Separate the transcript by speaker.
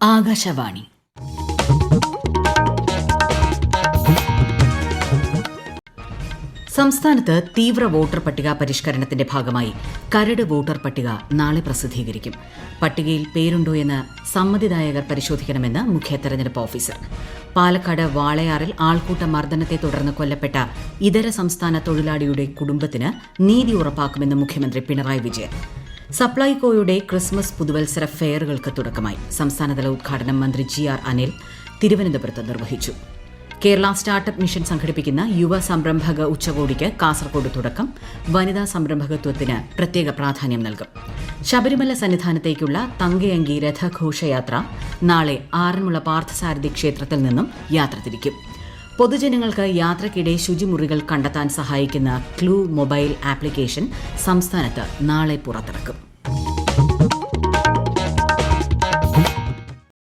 Speaker 1: ആകാശവാണി. സംസ്ഥാനത്ത് തീവ്ര വോട്ടർ പട്ടിക പരിഷ്കരണത്തിന്റെ ഭാഗമായി കരട് വോട്ടർ പട്ടിക നാളെ പ്രസിദ്ധീകരിക്കും. പട്ടികയിൽ പേരുണ്ടോ എന്ന് സമ്മതിദായകർ പരിശോധിക്കണമെന്ന് മുഖ്യ തെരഞ്ഞെടുപ്പ് ഓഫീസർ. പാലക്കാട് വാളയാറിൽ ആൾക്കൂട്ട മർദ്ദനത്തെ തുടർന്ന് കൊല്ലപ്പെട്ട ഇതര സംസ്ഥാന തൊഴിലാളിയുടെ കുടുംബത്തിന് നീതി ഉറപ്പാക്കുമെന്ന് മുഖ്യമന്ത്രി പിണറായി വിജയൻ. സപ്ലൈകോയുടെ ക്രിസ്മസ് പുതുവത്സര ഫെയറുകൾക്ക് തുടക്കമായി. സംസ്ഥാനതല ഉദ്ഘാടനം മന്ത്രി GR അനിൽ തിരുവനന്തപുരത്ത് നിർവഹിച്ചു. കേരള സ്റ്റാർട്ടപ്പ് മിഷൻ സംഘടിപ്പിക്കുന്ന യുവ സംരംഭക ഉച്ചകോടിക്ക് കാസർകോട് തുടക്കം. വനിതാ സംരംഭകത്വത്തിന് പ്രത്യേക പ്രാധാന്യം നൽകും. ശബരിമല സന്നിധാനത്തേക്കുള്ള തങ്കയങ്കി രഥഘോഷയാത്ര നാളെ ആറന്മുള പാർത്ഥസാരഥി ക്ഷേത്രത്തിൽ നിന്നും യാത്ര തിരിക്കും. പൊതുജനങ്ങൾക്ക് യാത്രയ്ക്കിടെ ശുചിമുറികൾ കണ്ടെത്താൻ സഹായിക്കുന്ന ക്ലൂ മൊബൈൽ ആപ്ലിക്കേഷൻ സംസ്ഥാനത്ത് നാളെ പുറത്തിറക്കും.